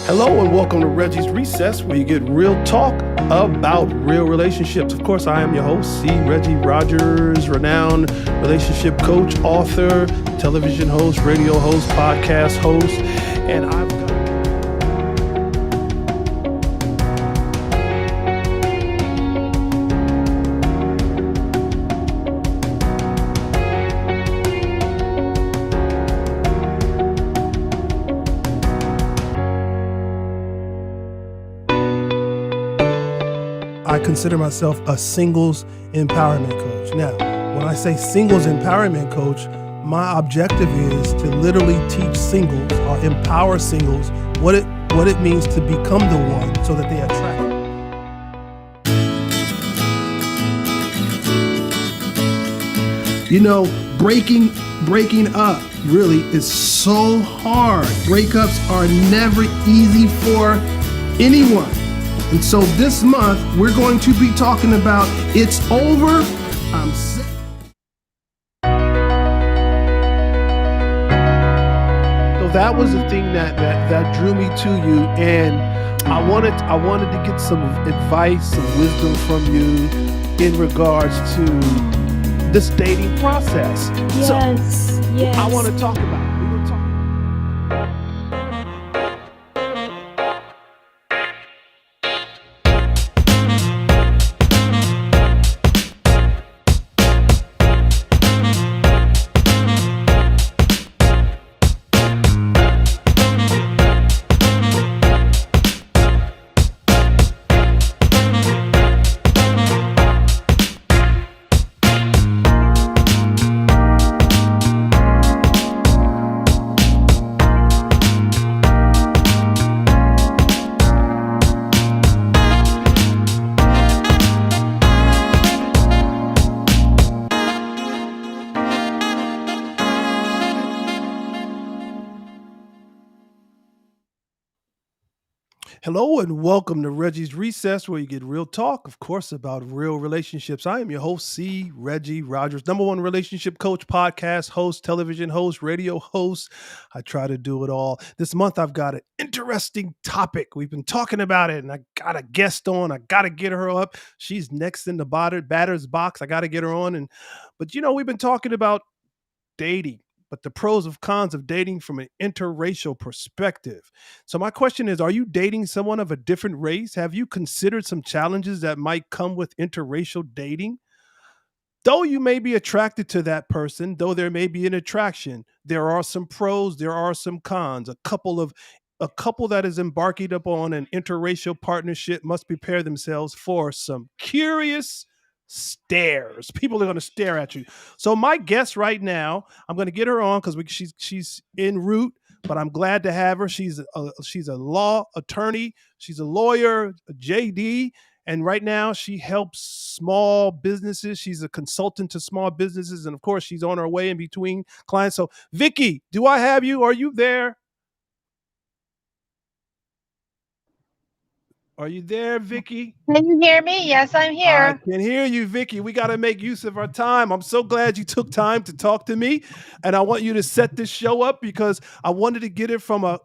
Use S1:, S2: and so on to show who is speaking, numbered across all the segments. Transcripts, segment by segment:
S1: Hello and welcome to Reggie's Recess, where you get real talk about real relationships. Of course, I am your host, Reggie Rogers, renowned relationship coach, author, television host, radio host, podcast host, and I've got I consider myself a singles empowerment coach. Now, when I say singles empowerment coach, my objective is to literally teach singles or empower singles what it means to become the one so that they attract. You know, breaking up really is so hard. Breakups are never easy for anyone. And so this month, we're going to be talking about It's Over, I'm Sick. So that was the thing that drew me to you, and I wanted to get some advice, some wisdom from you in regards to this dating process.
S2: Yes.
S1: I want to talk about it. Hello and welcome to Reggie's Recess, where you get real talk, of course, about real relationships. I am your host, Reggie Rogers, #1 relationship coach, podcast host, television host, radio host. I try to do it all. This month, I've got an interesting topic. We've been talking about it, and I got a guest on. I got to get her up. She's next in the batter's box. I got to get her on. But we've been talking about dating, but the pros and cons of dating from an interracial perspective. So my question is, are you dating someone of a different race? Have you considered some challenges that might come with interracial dating? Though you may be attracted to that person, though there may be an attraction, there are some pros, there are some cons. A couple that is embarking upon an interracial partnership must prepare themselves for some curious stares. People are going to stare at you. So my guest right now, I'm going to get her on because she's en route, but I'm glad to have her. She's a law attorney. She's a lawyer, a JD. And right now, she helps small businesses. She's a consultant to small businesses. And of course, she's on her way in between clients. So, Viki, do I have you? Are you there? Are you there, Viki?
S2: Can you hear me? Yes, I'm
S1: I
S2: here.
S1: can hear you, Viki. We got to make use of our time. I'm so glad you took time to talk to me. And I want you to set this show up because I wanted to get it from a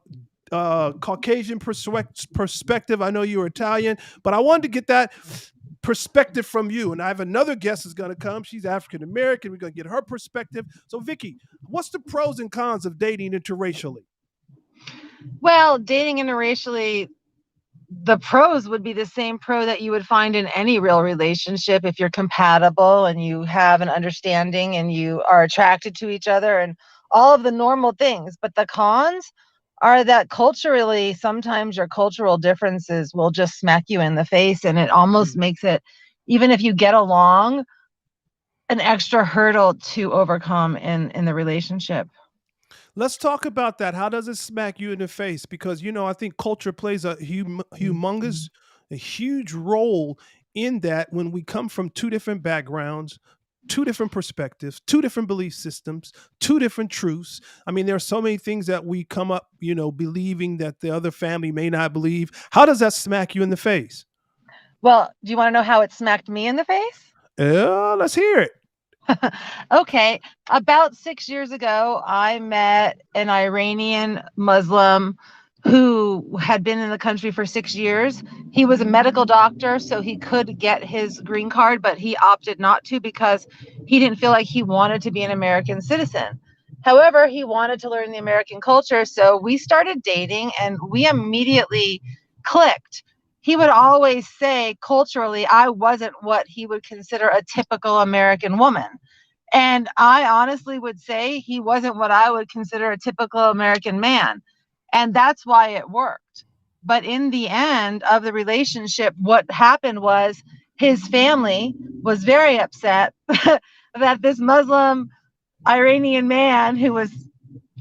S1: Caucasian perspective. I know you're Italian, but I wanted to get that perspective from you. And I have another guest who's going to come. She's African American. We're going to get her perspective. So, Viki, what's the pros and cons of dating interracially?
S2: Well, dating interracially, the pros would be the same pro that you would find in any real relationship if you're compatible and you have an understanding and you are attracted to each other and all of the normal things. But the cons are that culturally, sometimes your cultural differences will just smack you in the face, and it almost makes it, even if you get along, an extra hurdle to overcome in the relationship.
S1: Let's talk about that. How does it smack you in the face? Because, I think culture plays a a huge role in that when we come from two different backgrounds, two different perspectives, two different belief systems, two different truths. I mean, there are so many things that we come up, believing that the other family may not believe. How does that smack you in the face?
S2: Well, do you want to know how it smacked me in the face?
S1: Let's hear it.
S2: Okay. About 6 years ago, I met an Iranian Muslim who had been in the country for 6 years. He was a medical doctor, so he could get his green card, but he opted not to because he didn't feel like he wanted to be an American citizen. However, he wanted to learn the American culture, so we started dating and we immediately clicked. He would always say culturally, I wasn't what he would consider a typical American woman. And I honestly would say he wasn't what I would consider a typical American man. And that's why it worked. But in the end of the relationship, what happened was his family was very upset that this Muslim Iranian man who was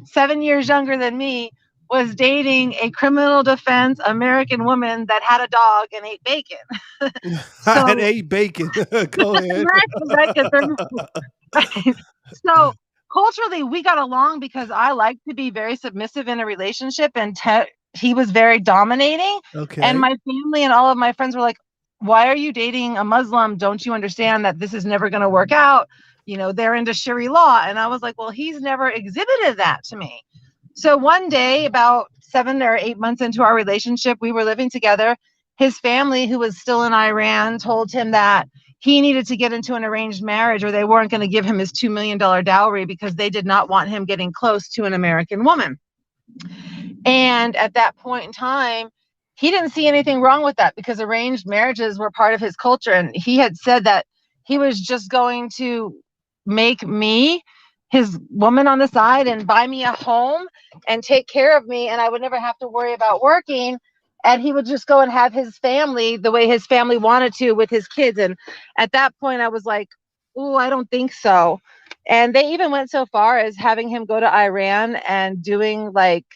S2: 7 years younger than me was dating a criminal defense American woman that had a dog and ate bacon.
S1: I
S2: So,
S1: ate bacon. Go ahead.
S2: right, right. So culturally, we got along because I like to be very submissive in a relationship, and he was very dominating. And
S1: Okay.
S2: my family and all of my friends were like, "Why are you dating a Muslim? Don't you understand that this is never going to work out? You know, they're into Sharia law." And I was like, "Well, he's never exhibited that to me." So one day, about 7 or 8 months into our relationship, we were living together. His family, who was still in Iran, told him that he needed to get into an arranged marriage or they weren't going to give him his $2 million dowry because they did not want him getting close to an American woman. And at that point in time, he didn't see anything wrong with that because arranged marriages were part of his culture. And he had said that he was just going to make me his woman on the side and buy me a home and take care of me. And I would never have to worry about working. And he would just go and have his family the way his family wanted to with his kids. And at that point, I was like, oh, I don't think so. And they even went so far as having him go to Iran and doing like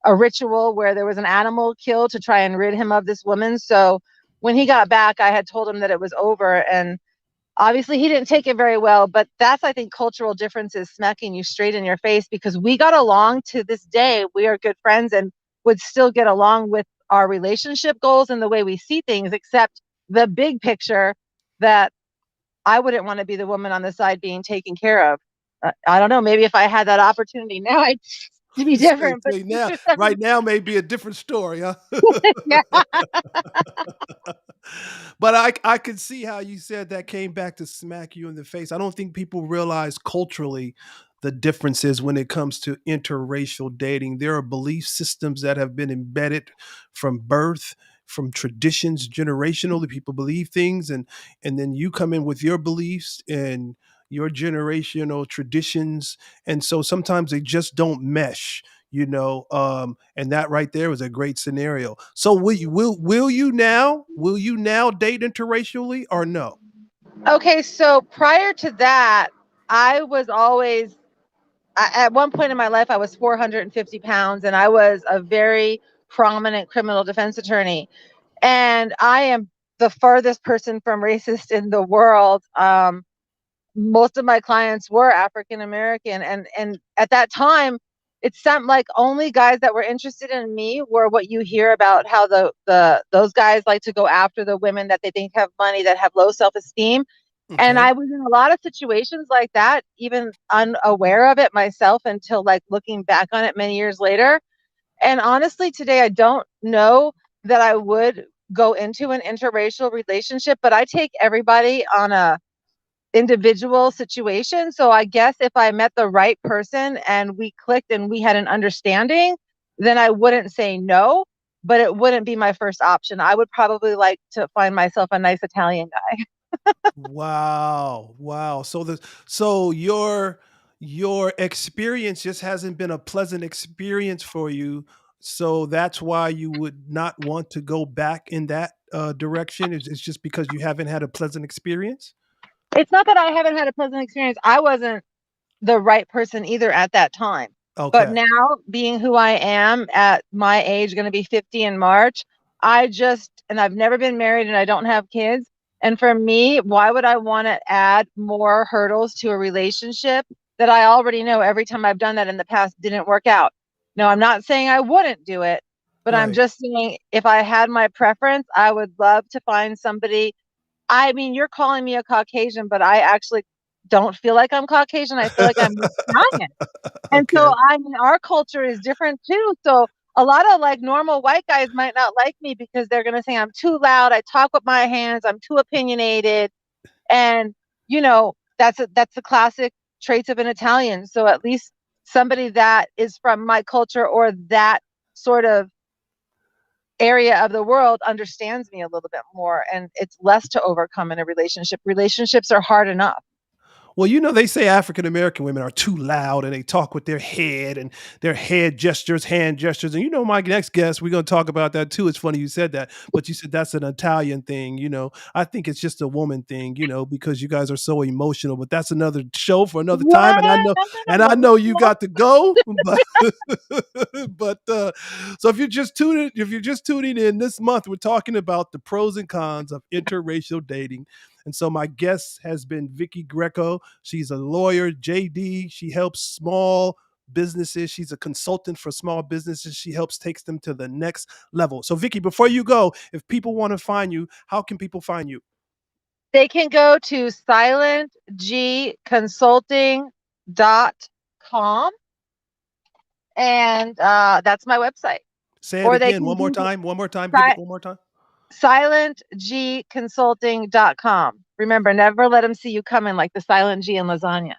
S2: a ritual where there was an animal killed to try and rid him of this woman. So when he got back, I had told him that it was over. And obviously he didn't take it very well. But that's, I think, cultural differences smacking you straight in your face because we got along to this day. We are good friends and would still get along with our relationship goals and the way we see things, except the big picture that I wouldn't want to be the woman on the side being taken care of. I don't know. Maybe if I had that opportunity now, I'd to be
S1: See,
S2: different. But
S1: see now, right now may be a different story, huh?
S2: yeah.
S1: But I could see how you said that came back to smack you in the face. I don't think people realize culturally the differences when it comes to interracial dating. There are belief systems that have been embedded from birth, from traditions, generationally. People believe things, and then you come in with your beliefs and your generational traditions, and so sometimes they just don't mesh. And that right there was a great scenario. So will you now date interracially or no?
S2: Okay, so prior to that, I was always at one point in my life I was 450 pounds and I was a very prominent criminal defense attorney. And I am the farthest person from racist in the world. Most of my clients were African American, and at that time it seemed like only guys that were interested in me were what you hear about how the those guys like to go after the women that they think have money, that have low self-esteem. And
S1: Okay.
S2: I was in a lot of situations like that, even unaware of it myself until like looking back on it many years later. And honestly, today I don't know that I would go into an interracial relationship, but I take everybody on a individual situation. So I guess if I met the right person and we clicked and we had an understanding, then I wouldn't say no, but it wouldn't be my first option. I would probably like to find myself a nice Italian guy.
S1: Wow. Wow. So your experience just hasn't been a pleasant experience for you. So that's why you would not want to go back in that direction. It's just because you haven't had a pleasant experience.
S2: It's not that I haven't had a pleasant experience. I wasn't the right person either at that time. But
S1: Okay.
S2: now, being who I am at my age, going to be 50 in March, and I've never been married and I don't have kids. And for me, why would I want to add more hurdles to a relationship that I already know every time I've done that in the past didn't work out? No, I'm not saying I wouldn't do it, but I'm
S1: Right.
S2: just saying if I had my preference, I would love to find somebody. I mean, you're calling me a Caucasian, but I actually don't feel like I'm Caucasian. I feel like I'm Italian. And so,
S1: Okay.
S2: I mean, our culture is different too. So A lot of like normal white guys might not like me because they're going to say I'm too loud, I talk with my hands, I'm too opinionated. And that's the classic traits of an Italian. So at least somebody that is from my culture or that sort of area of the world understands me a little bit more, and it's less to overcome in a relationship. Relationships are hard enough.
S1: Well, you know, they say African American women are too loud and they talk with their head and their head gestures, hand gestures. And you know, my next guest, we're going to talk about that too. It's funny you said that, but you said that's an Italian thing. You know, I think it's just a woman thing, you know, because you guys are so emotional, but that's another show for another time.
S2: What? I'm
S1: And
S2: not
S1: I know you
S2: emotional.
S1: got to go, but, so if you're just tuning in this month, we're talking about the pros and cons of interracial dating. And so my guest has been Viki Greco. She's a lawyer, JD. She helps small businesses. She's a consultant for small businesses. She helps takes them to the next level. So Viki, before you go, if people want to find you, how can people find you?
S2: They can go to silentgconsulting.com, and that's my website.
S1: Say it
S2: Or they
S1: again
S2: can
S1: one more
S2: Google
S1: time. One more time. Give it
S2: si-
S1: one more time.
S2: silentgconsulting.com. Remember, never let them see you coming like the silent G in lasagna.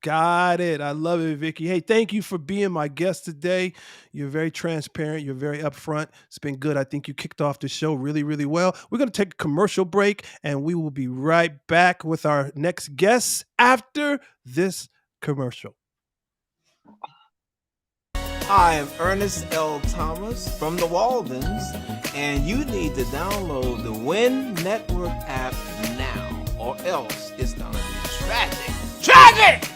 S1: Got it. I love it, Vicky. Hey, thank you for being my guest today. You're very transparent. You're very upfront. It's been good. I think you kicked off the show really, really well. We're going to take a commercial break and we will be right back with our next guest after this commercial.
S3: Hi, I'm Ernest L. Thomas from the Waldens, and you need to download the Win Network app now, or else it's gonna be tragic. Tragic!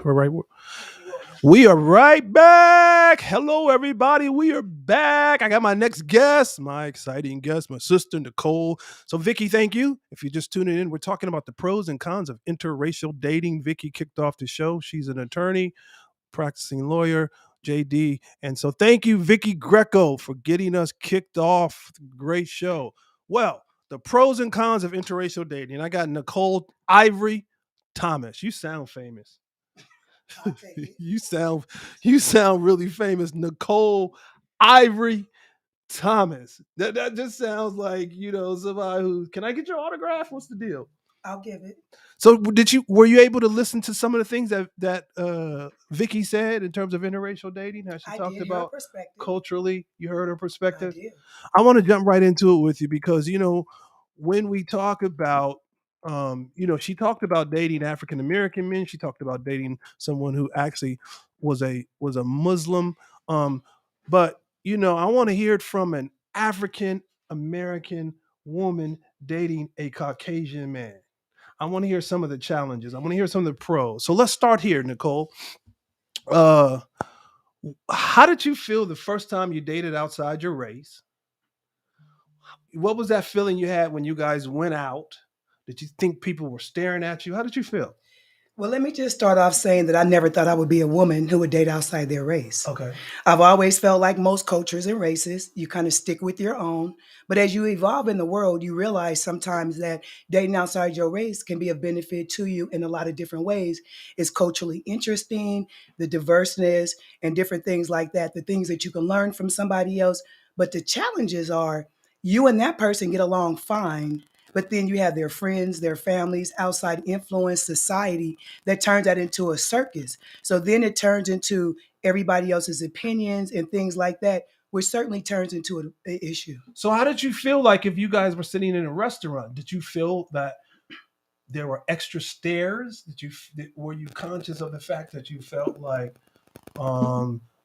S1: We're right. We are right back. Hello, everybody. We are back. I got my next guest, my exciting guest, my sister, Nicole. So, Vicky, thank you. If you're just tuning in, we're talking about the pros and cons of interracial dating. Vicky kicked off the show. She's an attorney, practicing lawyer, JD. And so, thank you, Vicky Greco, for getting us kicked off. Great show. Well, the pros and cons of interracial dating. I got Nicole Ivory Thomas. You sound famous. you sound you sound really famous, Nicole Ivory Thomas. That just sounds like somebody who. Can I get your autograph? What's the deal?
S4: I'll give it.
S1: So were you able to listen to some of the things that Vicky said in terms of interracial dating? How she
S4: I
S1: talked
S4: did hear her
S1: about
S4: perspective.
S1: culturally, you heard her
S4: I
S1: perspective.
S4: did.
S1: I want to jump right into it with you because when we talk about she talked about dating African American men. She talked about dating someone who actually was a Muslim. But I want to hear it from an African American woman dating a Caucasian man. I want to hear some of the challenges. I want to hear some of the pros. So let's start here, Nicole. Uh, how did you feel the first time you dated outside your race? What was that feeling you had when you guys went out? Did you think people were staring at you? How did you feel?
S4: Well, let me just start off saying that I never thought I would be a woman who would date outside their race.
S1: Okay.
S4: I've always felt like most cultures and races, you kind of stick with your own. But as you evolve in the world, you realize sometimes that dating outside your race can be a benefit to you in a lot of different ways. It's culturally interesting, the diverseness, and different things like that, the things that you can learn from somebody else. But the challenges are you and that person get along fine. But then you have their friends, their families, outside influence, society that turns that into a circus. So then it turns into everybody else's opinions and things like that, which certainly turns into an issue.
S1: So how did you feel like if you guys were sitting in a restaurant? Did you feel that there were extra stares? Were you conscious of the fact that you felt like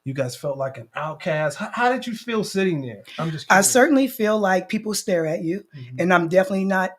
S1: you guys felt like an outcast? How did you feel sitting there? I'm just
S4: I
S1: curious.
S4: certainly feel like people stare at you, and I'm definitely not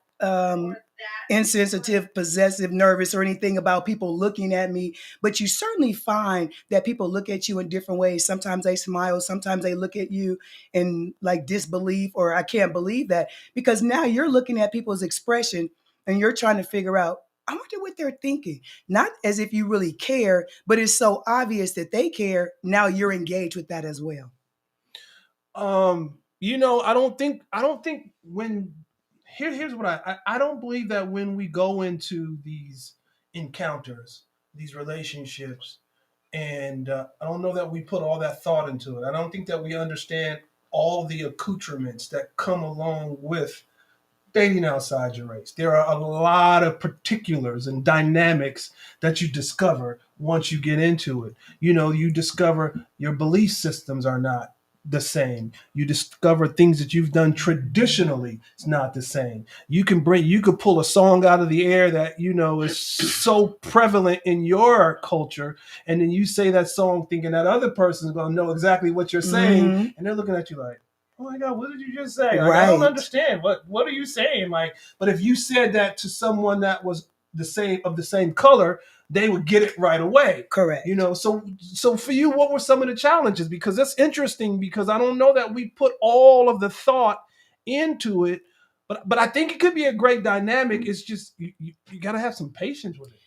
S4: insensitive, possessive, nervous, or anything about people looking at me. But you certainly find that people look at you in different ways. Sometimes they smile, sometimes they look at you in like disbelief or I can't believe that. Because now you're looking at people's expression and you're trying to figure out, I wonder what they're thinking. Not as if you really care, but it's so obvious that they care. Now you're engaged with that as well.
S1: I don't think when here's what I don't believe that when we go into these encounters, these relationships, and I don't know that we put all that thought into it. I don't think that we understand all the accoutrements that come along with dating outside your race. There are a lot of particulars and dynamics that you discover once you get into it. You discover your belief systems are not the same. You discover things that you've done traditionally. It's not the same. You could pull a song out of the air that is so prevalent in your culture, and then you say that song thinking that other person's going to know exactly what you're saying,
S4: Mm-hmm.
S1: and they're looking at you like, oh my God, what did you just say? Like,
S4: Right.
S1: I don't understand. What are you saying? Like, but if you said that to someone that was the same color, they would get it right away.
S4: Correct.
S1: So for you, what were some of the challenges? Because that's interesting, because I don't know that we put all of the thought into it, but I think it could be a great dynamic. It's just you got to have some patience with it.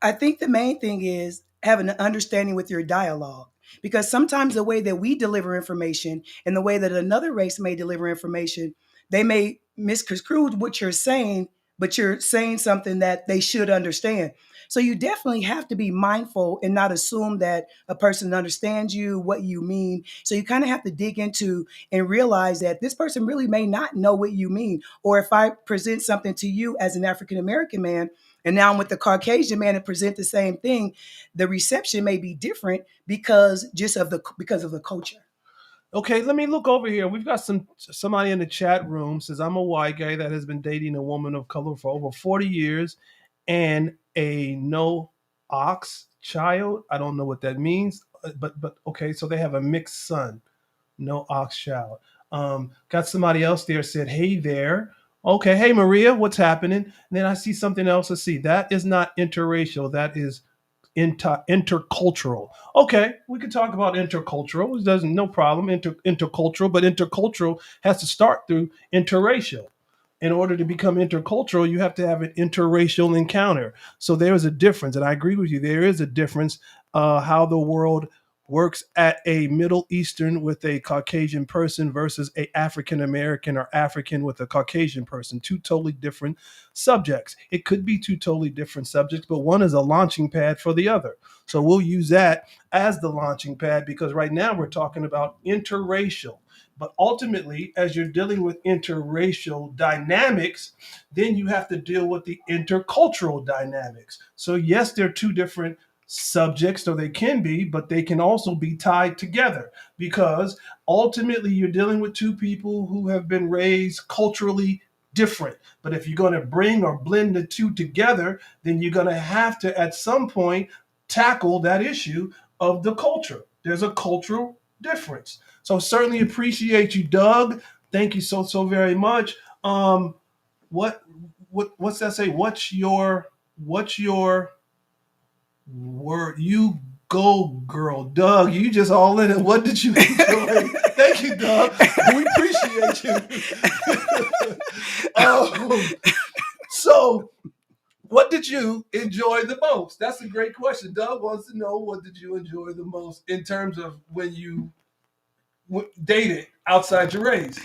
S4: I think the main thing is having an understanding with your dialogue. Because sometimes the way that we deliver information and the way that another race may deliver information, they may misconstrue what you're saying, but you're saying something that they should understand. So you definitely have to be mindful and not assume that a person understands you, what you mean. So you kind of have to dig into and realize that this person really may not know what you mean. Or if I present something to you as an African American man, and now I'm with the Caucasian man and present the same thing, the reception may be different because of the culture.
S1: Okay, let me look over here. We've got somebody in the chat room says, I'm a white guy that has been dating a woman of color for over 40 years and a no ox child. I don't know what that means, but okay, so they have a mixed son, no ox child. Got somebody else there said, hey there. Okay, hey Maria, what's happening? And then I see something else. Let's see. That is not interracial. That is intercultural. Okay, we could talk about intercultural. It doesn't, no problem. Intercultural, but intercultural has to start through interracial. In order to become intercultural, you have to have an interracial encounter. So there is a difference, and I agree with you. There is a difference how the world works at a Middle Eastern with a Caucasian person versus a African American or African with a Caucasian person. Two totally different subjects. It could be two totally different subjects, but one is a launching pad for the other. So we'll use that as the launching pad, because right now we're talking about interracial. But ultimately, as you're dealing with interracial dynamics, then you have to deal with the intercultural dynamics. So yes, they're two different subjects, or they can be, but they can also be tied together, because ultimately you're dealing with two people who have been raised culturally different. But if you're going to bring or blend the two together, then you're going to have to at some point tackle that issue of the culture. There's a cultural difference. So certainly appreciate you, Doug. Thank you so very much. What's that say? What's your word? You go, girl. Doug, you just all in it. What did you enjoy? Thank you, Doug. We appreciate you. So what did you enjoy the most? That's a great question. Doug wants to know, what did you enjoy the most in terms of when you dated outside your race?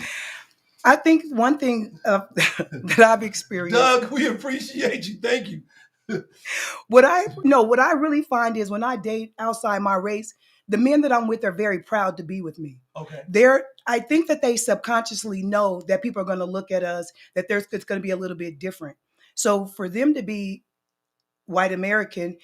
S4: I think one thing that I've experienced.
S1: Doug, we appreciate you. Thank you.
S4: What I really find is when I date outside my race, the men that I'm with are very proud to be with me.
S1: Okay.
S4: I think that they subconsciously know that people are going to look at us, that it's going to be a little bit different. So for them to be white American,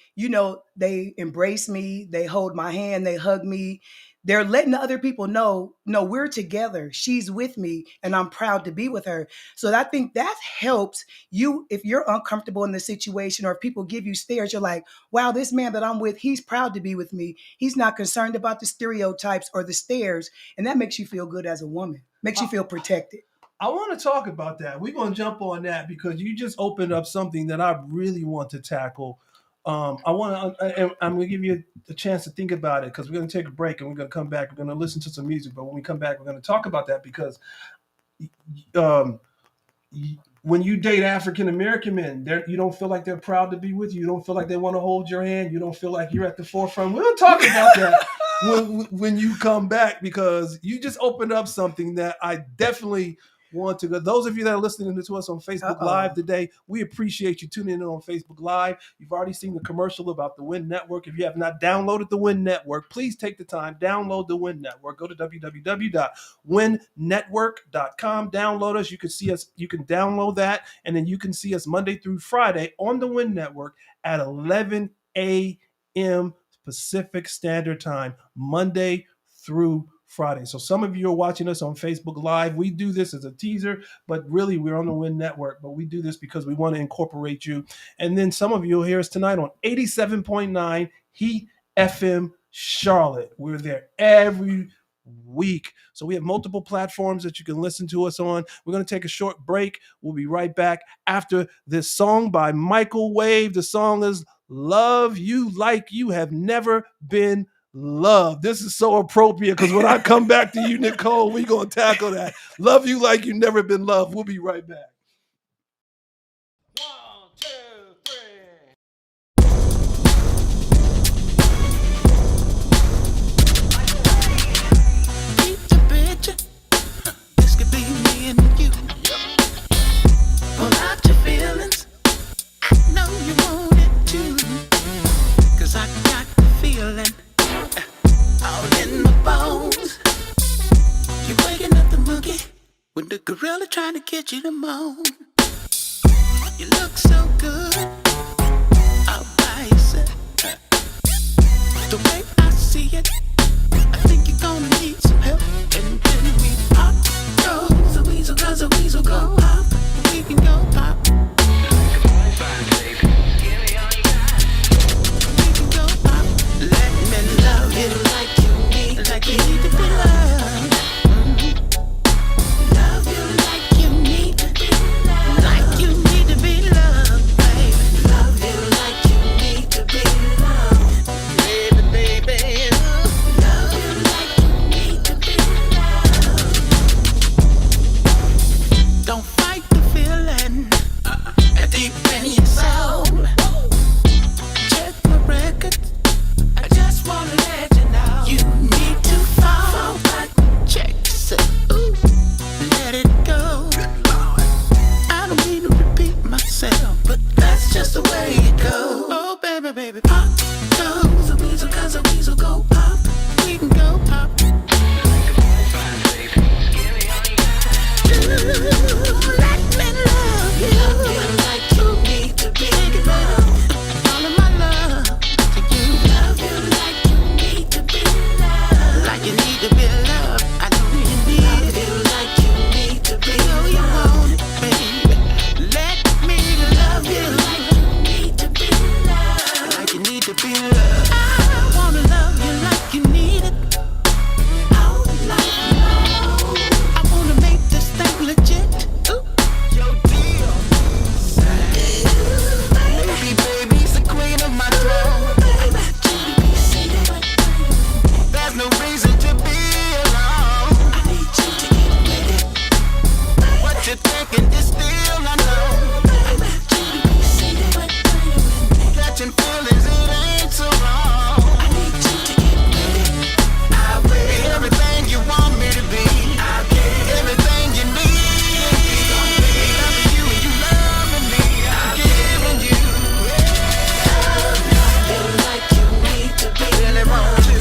S4: they embrace me, they hold my hand, they hug me. They're letting the other people know, no, we're together. She's with me and I'm proud to be with her. So I think that helps you if you're uncomfortable in the situation, or if people give you stares, you're like, wow, this man that I'm with, he's proud to be with me. He's not concerned about the stereotypes or the stares. And that makes you feel good as a woman, makes you feel protected.
S1: I want to talk about that. We're going to jump on that because you just opened up something that I really want to tackle. I'm going to give you a chance to think about it, because we're going to take a break and we're going to come back. We're going to listen to some music, but when we come back, we're going to talk about that, because when you date African American men, you don't feel like they're proud to be with you. You don't feel like they want to hold your hand. You don't feel like you're at the forefront. We'll talk about that when you come back, because you just opened up something that I definitely want to go. Those of you that are listening to us on Facebook Live today, we appreciate you tuning in on Facebook Live. You've already seen the commercial about the Win Network. If you have not downloaded the Win Network, please take the time, download the Win Network. Go to www.winnetwork.com, download us. You can see us, you can download that, and then you can see us Monday through Friday on the Win Network at 11 a.m. Pacific Standard Time, Monday through Friday. So some of you are watching us on Facebook Live. We do this as a teaser, but really we're on the Win Network. But we do this because we want to incorporate you. And then some of you will hear us tonight on 87.9 Heat FM Charlotte. We're there every week. So we have multiple platforms that you can listen to us on. We're going to take a short break. We'll be right back after this song by Michael Wave. The song is Love You Like You Have Never Been Loved. This is so appropriate because when I come back to you, Nicole, we're going to tackle that. Love You Like You Never Been Loved. We'll be right back.
S3: 1, 2, 3.
S5: This could be me and you. Pull out your feelings. I know you want it too. 'Cause I got the feeling all in my bones. You waking up the monkey with the gorilla trying to get you to moan. You look so good all by yourself. The way I see it, I think you're gonna need some help. And then we pop, go, the weasel, 'cause the weasel go pop. We can go pop. Fine, baby. Give me all you got. We can go pop. Let me love you like you need to be loved. Love you like you need to be loved. Like you need to be loved, baby. Love you like you need to be loved. Baby, baby. Love you like you need to be loved. Don't fight the feeling deep in your soul. Check my record. I just wanna let you know you need to fall back. Check yourself. Ooh, let it go. I don't mean to repeat myself, but that's just the way it goes. Oh, baby, baby, pop goes the weasel, 'cause the weasel go pop. We can go pop. Fine, baby. Give me all you got. Let me love you. Love you like you need to be loved. All of my love to you. Love you like you need to be loved. Like you need to be loved. I know you need love it. You like you need to be loved. You want it, baby. Let me love you like you need to be loved. Like you need to be loved. I wanna love you like you need it. All like love. I wanna make this thing legit. Ooh. Your deal. Baby, baby's the queen of my throne. There's no reason to be alone. I need you to get ready. What you thinking is still unknown. Catching feelings, it ain't so wrong. I need you to get ready. I will be everything you want me to be. I'll get everything you need. Loving you and you loving me. I'm giving you love like you need to be. Really want to.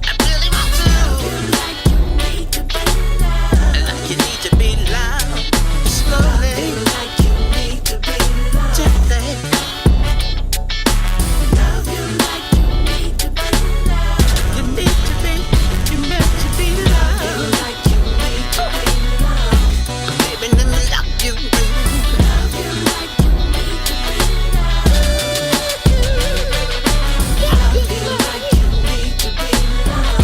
S5: I really want to. Love you like you need to be loved. Like you need to be loved. Slowly. Love you like you need to be loved. Gently. Love you like you need to be loved. You need to be. You meant to be loved. Love you like you need to be loved. Baby, let me love you. Love you like you need to be loved. Love you like you need to be loved.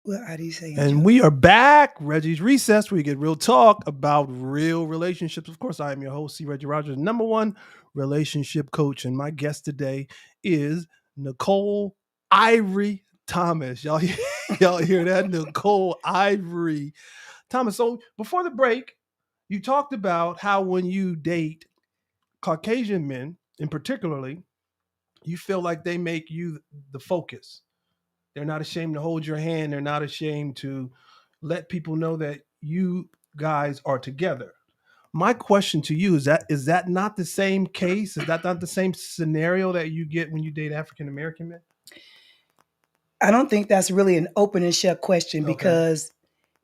S4: What are you saying?
S1: And we are back. Reggie's Recess, where you get real talk about real relationships. Of course, I am your host, C. Reggie Rogers, #1 relationship coach. And my guest today is Nicole Ivory Thomas. Y'all hear that? Nicole Ivory Thomas. So before the break, you talked about how when you date Caucasian men, in particularly, you feel like they make you the focus. They're not ashamed to hold your hand. They're not ashamed to let people know that you guys are together. My question to you is that not the same case? Is that not the same scenario that you get when you date African American men?
S4: I don't think that's really an open and shut question
S1: Okay.
S4: because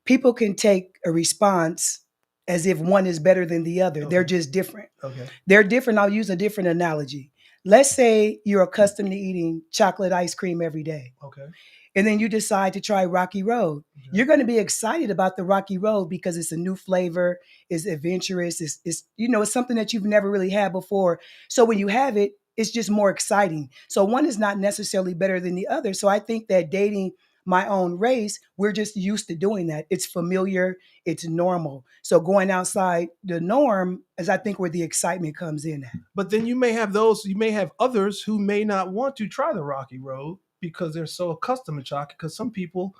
S4: people can take a response as if one is better than the other. They're
S1: Okay.
S4: just different.
S1: Okay.
S4: They're different. I'll use a different analogy. Let's say you're accustomed to eating chocolate ice cream every day.
S1: Okay.
S4: And then you decide to try Rocky Road.
S1: Okay.
S4: You're going to be excited about the Rocky Road because it's a new flavor, it's adventurous, it's it's something that you've never really had before. So when you have it, it's just more exciting. So one is not necessarily better than the other. So I think that dating my own race, we're just used to doing that. It's familiar, it's normal. So going outside the norm is, I think, where the excitement comes in at.
S1: But then you may have others who may not want to try the Rocky Road because they're so accustomed to chocolate. Because some people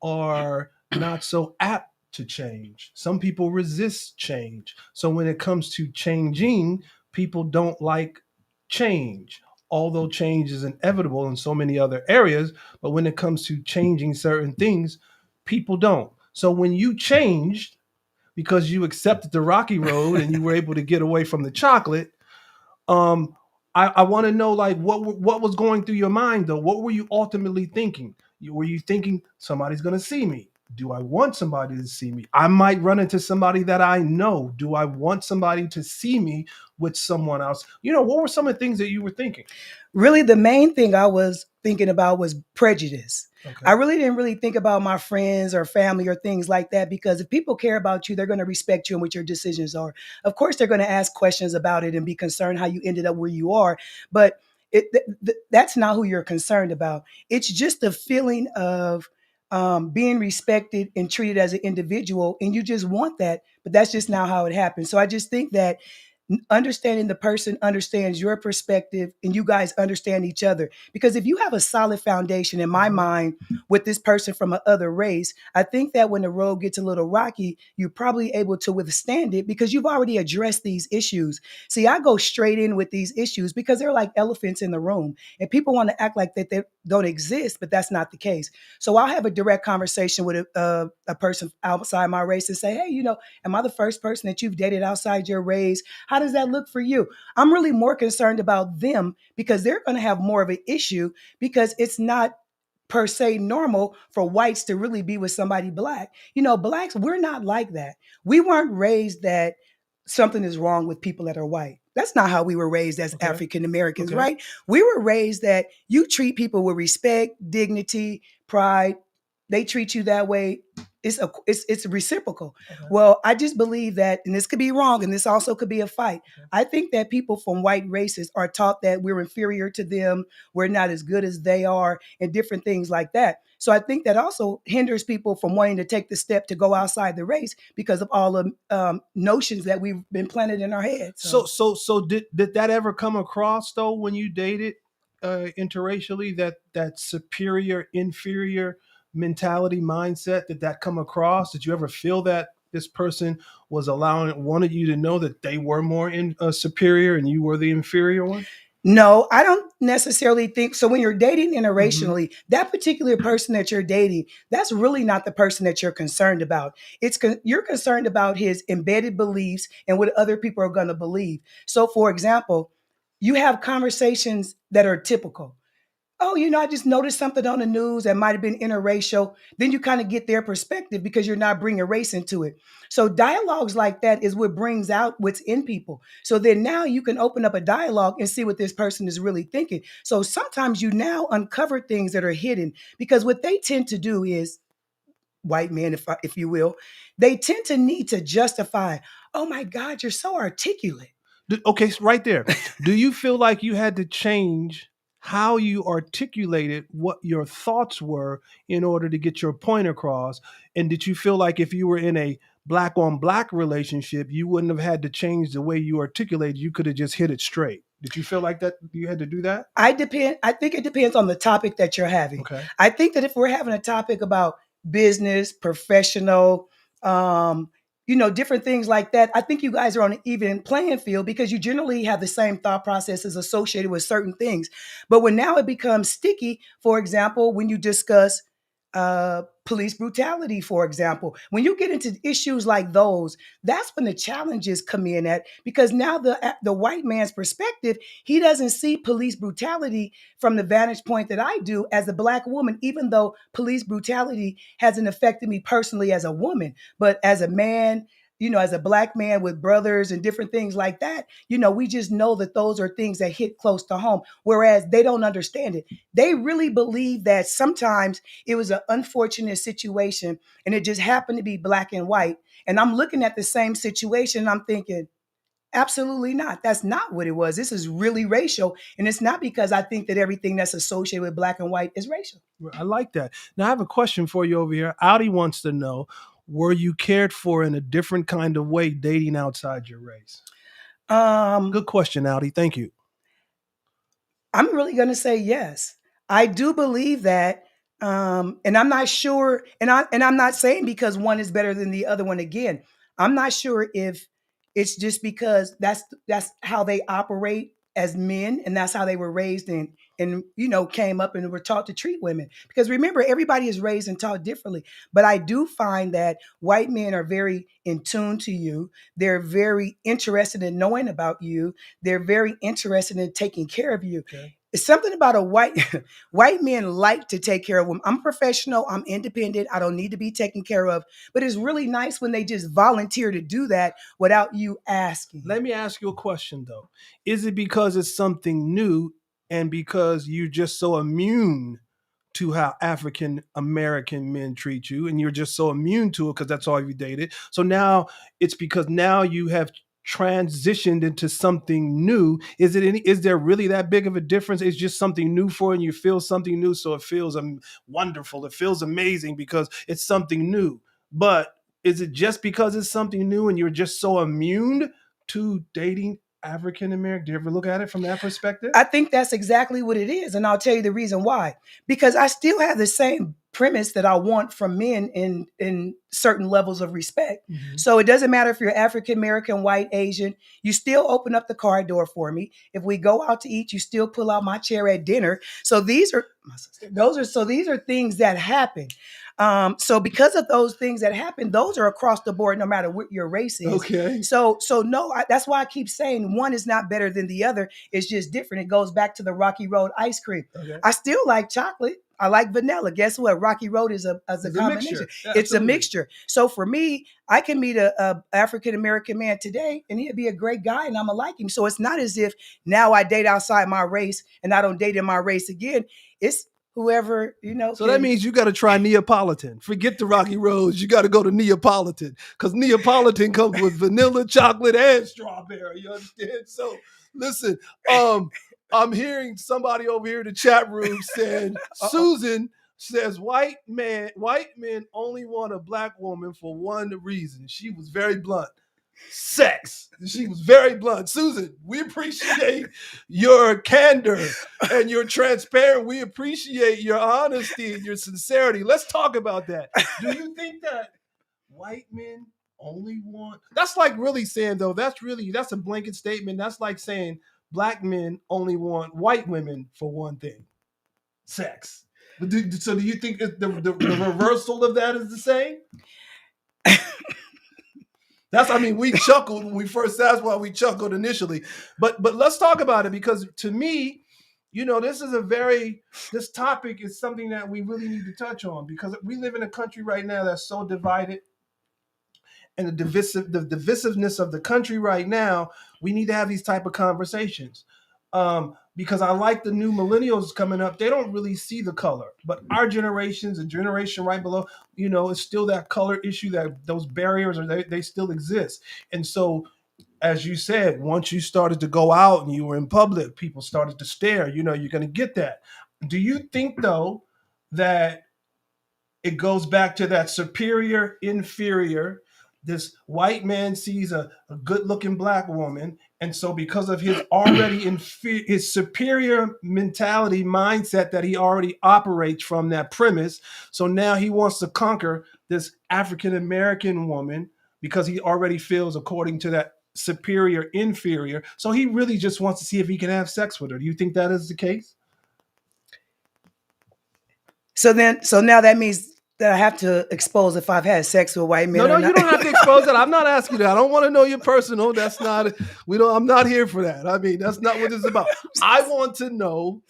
S1: are not so apt to change. Some people resist change. So when it comes to changing, people don't like change. Although change is inevitable in so many other areas, but when it comes to changing certain things, people don't. So when you changed because you accepted the Rocky Road and you were able to get away from the chocolate, um, I want to know, like, what was going through your mind though? What were you ultimately thinking? Were you thinking somebody's going to see me? Do I want somebody to see me? I might run into somebody that I know. Do I want somebody to see me with someone else? What were some of the things that you were thinking?
S4: Really, the main thing I was thinking about was prejudice.
S1: Okay.
S4: I really didn't really think about my friends or family or things like that, because if people care about you, they're going to respect you and what your decisions are. Of course, they're going to ask questions about it and be concerned how you ended up where you are. But that's not who you're concerned about. It's just the feeling of being respected and treated as an individual. And you just want that. But that's just not how it happens. So I just think that understanding the person understands your perspective and you guys understand each other. Because if you have a solid foundation, in my mind, with this person from another race, I think that when the road gets a little rocky, you're probably able to withstand it because you've already addressed these issues. See, I go straight in with these issues because they're like elephants in the room and people want to act like that they don't exist, but that's not the case. So I'll have a direct conversation with a person outside my race and say, hey, am I the first person that you've dated outside your race? How does that look for you? I'm really more concerned about them because they're going to have more of an issue because it's not per se normal for whites to really be with somebody black. Blacks, we're not like that. We weren't raised that something is wrong with people that are white. That's not how we were raised as African Americans, right? We were raised that you treat people with respect, dignity, pride. They treat you that way. It's reciprocal. Well, I just believe that, and this could be wrong, and this also could be a fight. I think that people from white races are taught that we're inferior to them, we're not as good as they are, and different things like that. So I think that also hinders people from wanting to take the step to go outside the race because of all the notions that we've been planted in our heads.
S1: So did that ever come across though when you dated interracially, that superior inferior mentality mindset? Did that come across? Did you ever feel that this person wanted you to know that they were more superior and you were the inferior one?
S4: No, I don't necessarily think so. When you're dating interracially, that particular person that you're dating, that's really not the person that you're concerned about. You're concerned about his embedded beliefs and what other people are going to believe. So, for example, you have conversations that are typical. Oh, I just noticed something on the news that might have been interracial. Then you kind of get their perspective because you're not bringing race into it. So dialogues like that is what brings out what's in people. So then now you can open up a dialogue and see what this person is really thinking. So sometimes you now uncover things that are hidden because what they tend to do is, white men, if you will, they tend to need to justify, oh my God, you're so articulate.
S1: Okay, so right there. Do you feel like you had to change how you articulated what your thoughts were in order to get your point across? And did you feel like if you were in a black on black relationship, you wouldn't have had to change the way you articulated? You could have just hit it straight. Did you feel like that you had to do that?
S4: I think it depends on the topic that you're having.
S1: Okay.
S4: I think that if we're having a topic about business, professional, different things like that. I think you guys are on an even playing field because you generally have the same thought processes associated with certain things. But when now it becomes sticky, for example, when you discuss police brutality, for example, when you get into issues like those, that's when the challenges come in at, because now the white man's perspective, he doesn't see police brutality from the vantage point that I do as a Black woman, even though police brutality hasn't affected me personally as a woman, but as a man, as a Black man with brothers and different things like that, we just know that those are things that hit close to home, whereas they don't understand it. They really believe that sometimes it was an unfortunate situation and it just happened to be black and white. And I'm looking at the same situation and I'm thinking, absolutely not. That's not what it was. This is really racial. And it's not because I think that everything that's associated with black and white is racial.
S1: I like that. Now I have a question for you over here. Audi wants to know, were you cared for in a different kind of way dating outside your race? Good question, Audi. Thank you.
S4: I'm really going to say yes. I do believe that. And I'm not sure, and I'm not saying because one is better than the other one. Again, I'm not sure if it's just because that's how they operate as men, and that's how they were raised and came up and were taught to treat women. Because remember, everybody is raised and taught differently. But I do find that white men are very in tune to you. They're very interested in knowing about you. They're very interested in taking care of you. Okay. It's something about a white men like to take care of them. I'm professional. I'm independent. I don't need to be taken care of. But it's really nice when they just volunteer to do that without you asking.
S1: Let me ask you a question, though. Is it because it's something new and because you're just so immune to how African American men treat you and you're just so immune to it because that's all you dated? So now it's because now you have transitioned into something new. Is there really that big of a difference? It's just something new for you and you feel something new, so it feels wonderful. It feels amazing because it's something new. But is it just because it's something new and you're just so immune to dating African American? Do you ever look at it from that perspective?
S4: I think that's exactly what it is. And I'll tell you the reason why. Because I still have the same premise that I want from men in certain levels of respect. Mm-hmm. So it doesn't matter if you're African American, white, Asian, you still open up the car door for me. If we go out to eat, you still pull out my chair at dinner. So these are things that happen. So because of those things that happen, those are across the board, no matter what your race is.
S1: Okay.
S4: So no, that's why I keep saying one is not better than the other. It's just different. It goes back to the Rocky Road ice cream. Okay. I still like chocolate. I like vanilla. Guess what? Rocky Road is a combination. It's a mixture. So for me, I can meet a African American man today, and he'd be a great guy, and I'm gonna like him. So it's not as if now I date outside my race and I don't date in my race again. It's whoever,
S1: So that means you got to try Neapolitan. Forget the Rocky Roads. You got to go to Neapolitan because Neapolitan comes with vanilla, chocolate, and strawberry. You understand? So listen, I'm hearing somebody over here in the chat room saying, Susan says white men only want a black woman for one reason. She was very blunt. Sex. She was very blunt. Susan, we appreciate your candor and your transparency. We appreciate your honesty and your sincerity. Let's talk about that. Do you think that white men only want? That's like really saying, though, that's a blanket statement. That's like saying black men only want white women for one thing: sex. So do you think the reversal of that is the same? We chuckled when we first, that's why we chuckled initially. But let's talk about it, because to me, this topic is something that we really need to touch on, because we live in a country right now that's so divided, and the divisiveness of the country right now, we need to have these type of conversations. Because I like the new millennials coming up. They don't really see the color, but our generations, the generation right below, it's still that color issue, that those barriers they still exist. And so, as you said, once you started to go out and you were in public, people started to stare. You're going to get that. Do you think, though, that it goes back to that superior, inferior? This white man sees a good-looking black woman, and so because of his already his superior mentality mindset that he already operates from, that premise, so now he wants to conquer this African American woman because he already feels according to that superior inferior. So he really just wants to see if he can have sex with her. Do you think that is the case?
S4: So now that means that I have to expose if I've had sex with white men
S1: No,
S4: or
S1: you
S4: not.
S1: don't have to expose that. I'm not asking that. I don't want to know your personal. That's not. I'm not here for that. I mean, that's not what this is about. I want to know.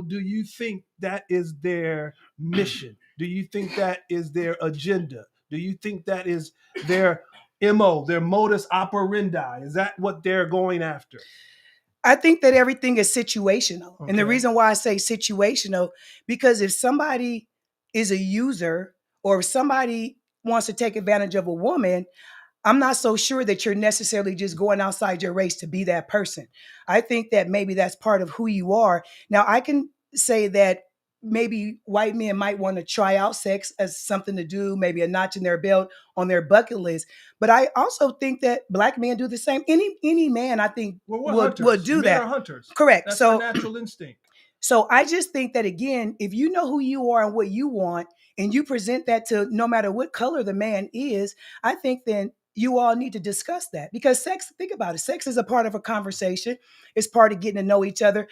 S1: Do you think that is their mission? Do you think that is their agenda? Do you think that is their MO, their modus operandi? Is that what they're going after?
S4: I think that everything is situational. And the
S1: Okay.
S4: reason why I say situational, because if somebody is a user or if somebody wants to take advantage of a woman, I'm not so sure that you're necessarily just going outside your race to be that person. I think that maybe that's part of who you are. Now, I can say that maybe white men might want to try out sex as something to do, maybe a notch in their belt on their bucket list. But I also think that black men do the same. Any man, I think,
S1: Well,
S4: will do
S1: Men
S4: that.
S1: are hunters.
S4: Correct.
S1: That's
S4: So
S1: the natural instinct.
S4: So I just think that, again, if you know who you are and what you want, and you present that to no matter what color the man is, I think then you all need to discuss that, because sex, think about it, sex is a part of a conversation. It's part of getting to know each other.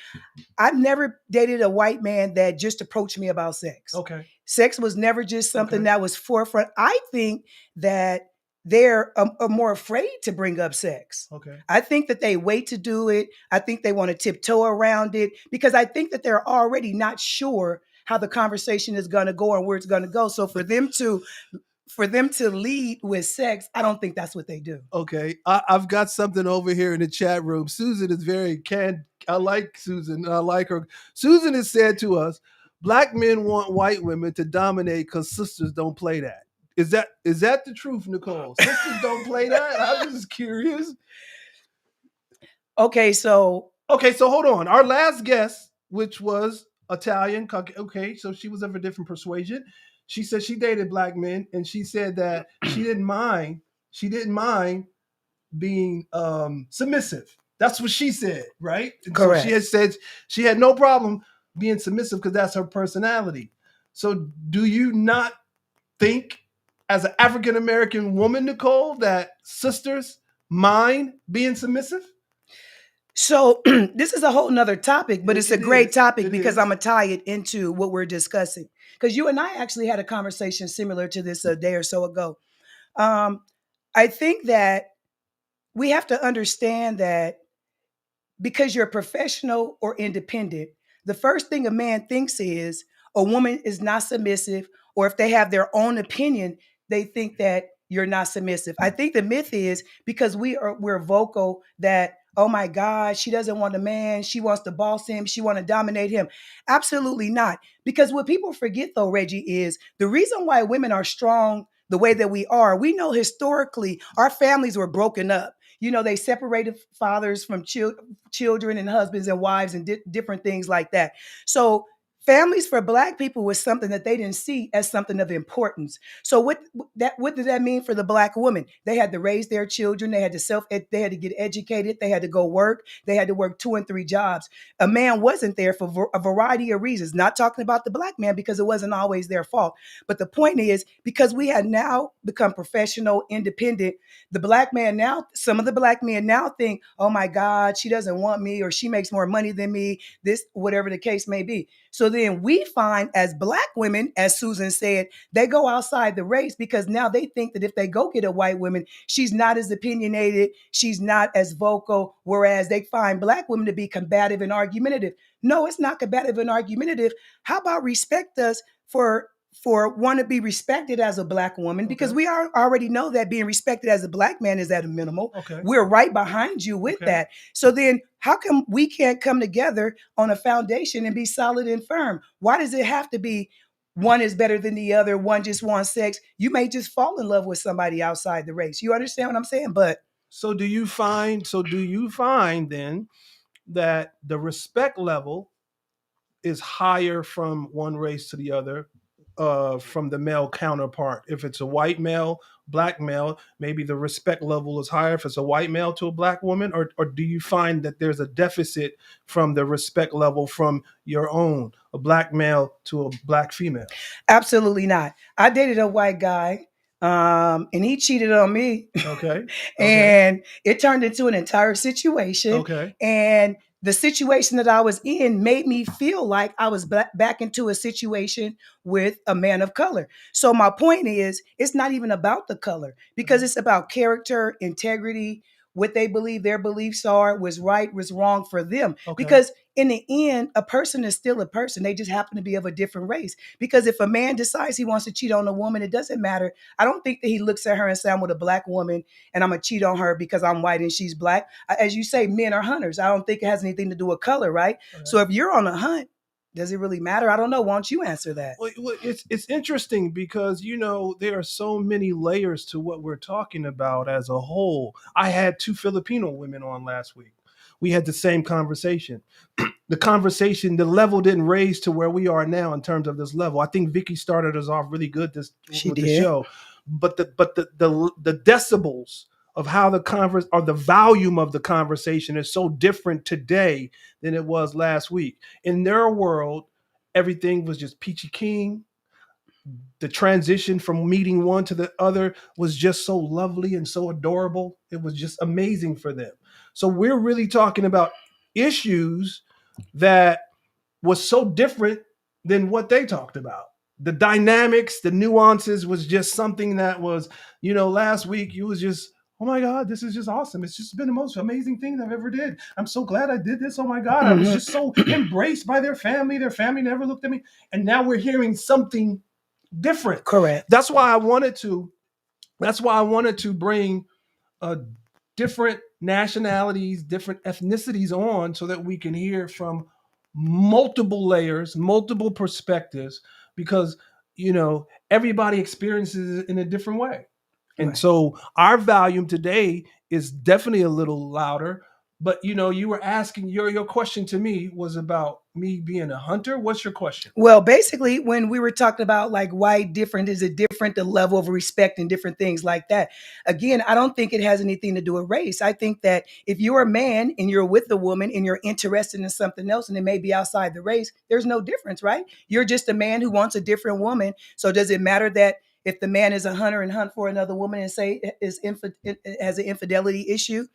S4: I've never dated a white man that just approached me about sex.
S1: Okay.
S4: Sex was never just something that was forefront. I think that they're more afraid to bring up sex.
S1: Okay.
S4: I think that they wait to do it. I think they want to tiptoe around it, because I think that they're already not sure how the conversation is going to go and where it's going to go. So for them to lead with sex, I don't think that's what they do.
S1: Okay. I've got something over here in the chat room. Susan is I like Susan. I like her. Susan has said to us, black men want white women to dominate because sisters don't play that. Is that the truth, Nicole? Sisters don't play that? I'm just curious.
S4: Okay, so
S1: hold on. Our last guest, which was Italian, okay, so she was of a different persuasion. She said she dated black men, and she said that she didn't mind being submissive. That's what she said, right? And
S4: correct.
S1: So she had said she had no problem being submissive because that's her personality. So do you not think, as an African American woman, Nicole, that sisters mind being submissive?
S4: So this is a whole nother topic, but it's a great topic because I'm going to tie it into what we're discussing. Because you and I actually had a conversation similar to this a day or so ago. I think that we have to understand that because you're professional or independent, the first thing a man thinks is a woman is not submissive, or if they have their own opinion, they think that you're not submissive. I think the myth is because we're vocal that, oh my God, she doesn't want a man, she wants to boss him, she want to dominate him. Absolutely not. Because what people forget, though, Regi, is the reason why women are strong the way that we are. We know historically our families were broken up. They separated fathers from children and husbands and wives and different things like that. So families for black people was something that they didn't see as something of importance. So what did that mean for the black woman? They had to raise their children. They had to get educated. They had to go work. They had to work 2 and 3 jobs. A man wasn't there for a variety of reasons. Not talking about the black man because it wasn't always their fault. But the point is, because we had now become professional, independent, some of the black men now think, oh my God, she doesn't want me, or she makes more money than me, this, whatever the case may be. So then we find, as black women, as Susan said, they go outside the race because now they think that if they go get a white woman, she's not as opinionated, she's not as vocal, whereas they find black women to be combative and argumentative. No, it's not combative and argumentative. How about respect us for want to be respected as a black woman, because we already know that being respected as a black man is at a minimal. We're right behind you with that. So then how come we can't come together on a foundation and be solid and firm? Why does it have to be one is better than the other, one just wants sex? You may just fall in love with somebody outside the race. You understand what I'm saying? But
S1: so do you find then that the respect level is higher from one race to the other, from the male counterpart? If it's a white male, black male, maybe the respect level is higher if it's a white male to a black woman, or do you find that there's a deficit from the respect level from your own, a black male to a black female?
S4: Absolutely not. I dated a white guy And he cheated on me.
S1: Okay.
S4: And it turned into an entire situation.
S1: Okay.
S4: And the situation that I was in made me feel like I was back into a situation with a man of color. So my point is, it's not even about the color, because it's about character, integrity, what they believe their beliefs are, was right, was wrong for them.
S1: Okay.
S4: Because in the end, a person is still a person. They just happen to be of a different race. Because if a man decides he wants to cheat on a woman, it doesn't matter. I don't think that he looks at her and says, I'm with a black woman and I'm going to cheat on her because I'm white and she's black. As you say, men are hunters. I don't think it has anything to do with color, right?
S1: Okay.
S4: So if you're on a hunt, does it really matter? I don't know. Why don't you answer that?
S1: Well, it's interesting because, there are so many layers to what we're talking about as a whole. I had 2 Filipino women on last week. We had the same conversation. The level didn't raise to where we are now in terms of this level. I think Viki started us off really good with the show, but the decibels of how the volume of the conversation is so different today than it was last week. In their world, everything was just peachy keen. The transition from meeting one to the other was just so lovely and so adorable. It was just amazing for them. So we're really talking about issues that was so different than what they talked about. The dynamics, the nuances was just something that was, last week you was just, oh my God, this is just awesome. It's just been the most amazing thing I've ever did. I'm so glad I did this. Oh my God, I was just so embraced by their family. Their family never looked at me. And now we're hearing something different.
S4: Correct.
S1: That's why I wanted to bring different nationalities, different ethnicities on, so that we can hear from multiple layers, multiple perspectives, because everybody experiences it in a different way. And
S4: Right.
S1: so our volume today is definitely a little louder. But you were asking, your question to me was about me being a hunter. What's your question?
S4: Well, basically, when we were talking about like why different, is it different, the level of respect and different things like that. Again, I don't think it has anything to do with race. I think that if you're a man and you're with a woman and you're interested in something else and it may be outside the race, there's no difference, right? You're just a man who wants a different woman. So does it matter that if the man is a hunter and hunt for another woman and say has an infidelity issue?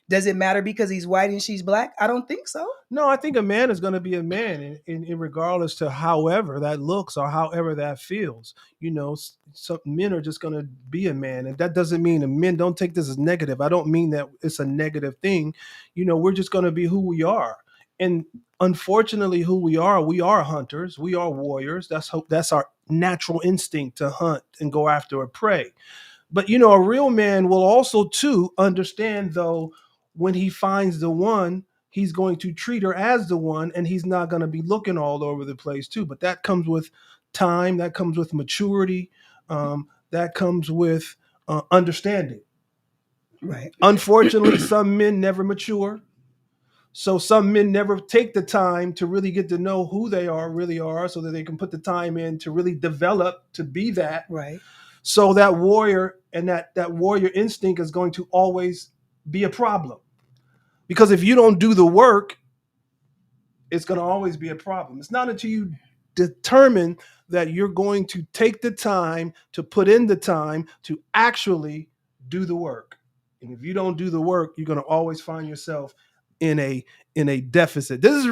S4: Does it matter because he's white and she's black? I don't think so.
S1: No, I think a man is going to be a man, in regardless to however that looks or however that feels. Some men are just going to be a man, and that doesn't mean, and men don't take this as negative. I don't mean that it's a negative thing. We're just going to be who we are, and unfortunately, who we are hunters, we are warriors. That's our natural instinct to hunt and go after a prey. But a real man will also too understand, though, when he finds the one, he's going to treat her as the one, and he's not going to be looking all over the place too. But that comes with time, that comes with maturity, that comes with understanding.
S4: Right.
S1: Unfortunately, some men never mature. So some men never take the time to really get to know who they really are, so that they can put the time in to really develop to be that.
S4: Right.
S1: So that warrior and that warrior instinct is going to always be a problem. Because if you don't do the work, it's going to always be a problem. It's not until you determine that you're going to take the time to put in the time to actually do the work. And if you don't do the work, you're going to always find yourself in a deficit. This is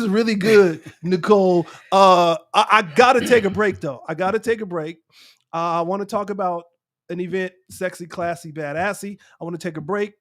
S1: really good, Nicole. I got to take a break though. I want to talk about an event, Sexy, Classy, Badassy. I want to take a break.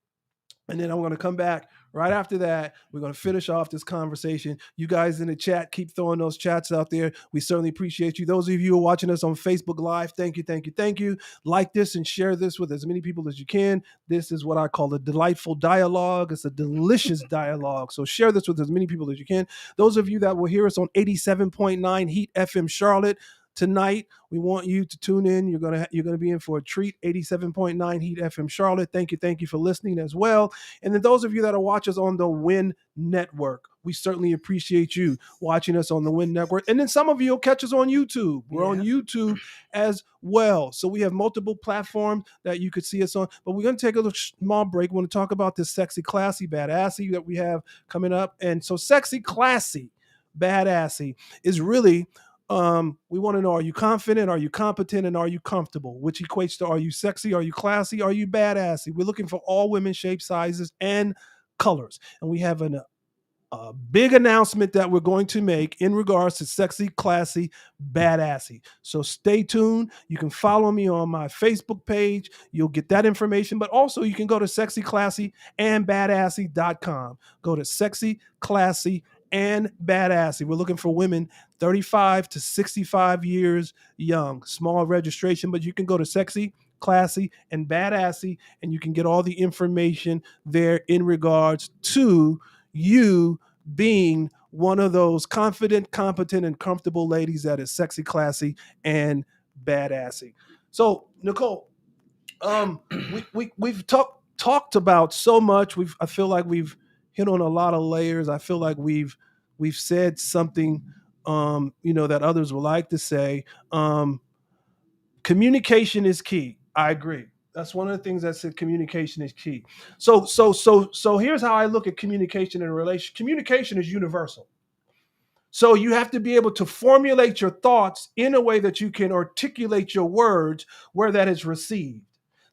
S1: And then I'm going to come back right after that. We're going to finish off this conversation. You guys in the chat, keep throwing those chats out there. We certainly appreciate you. Those of you who are watching us on Facebook Live, thank you. Like this and share this with as many people as you can. This is what I call a delightful dialogue. It's a delicious dialogue. So share this with as many people as you can. Those of you that will hear us on 87.9 Heat FM Charlotte, tonight, we want you to tune in. You're gonna be in for a treat. 87.9 Heat FM Charlotte. Thank you for listening as well. And then those of you that are watching us on the Win Network, we certainly appreciate you watching us on the Win Network. And then some of you will catch us on YouTube. We're on YouTube as well. So we have multiple platforms that you could see us on. But we're going to take a little small break. We want to talk about this Sexy, Classy, Badassy that we have coming up. And so Sexy, Classy, Badassy is really We want to know, are you confident? Are you competent? And are you comfortable? Which equates to, are you sexy? Are you classy? Are you badassy? We're looking for all women, shapes, sizes, and colors. And we have a big announcement that we're going to make in regards to sexy, classy, badassy. So stay tuned. You can follow me on my Facebook page. You'll get that information, but also you can go to sexy, classy, and badassy.com. Go to sexy, classy, and badassy. We're looking for women 35 to 65 years young. Small registration, but you can go to sexy, classy, and badassy, and you can get all the information there in regards to you being one of those confident, competent, and comfortable ladies that is sexy, classy, and badassy. So, Nicole, we've talked about so much. I feel like we've hit on a lot of layers. I feel like we've said something, that others would like to say. Communication is key. I agree. That's one of the things that said communication is key. So here's how I look at communication in a relation. Communication is universal. So you have to be able to formulate your thoughts in a way that you can articulate your words where that is received.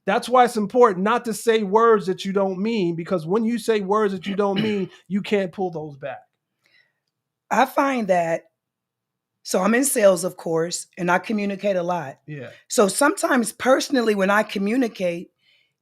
S1: That's why it's important not to say words that you don't mean, because when you say words that you don't mean, you can't pull those back.
S4: I find that, so I'm in sales, of course, and I communicate a lot.
S1: Yeah.
S4: So sometimes personally, when I communicate,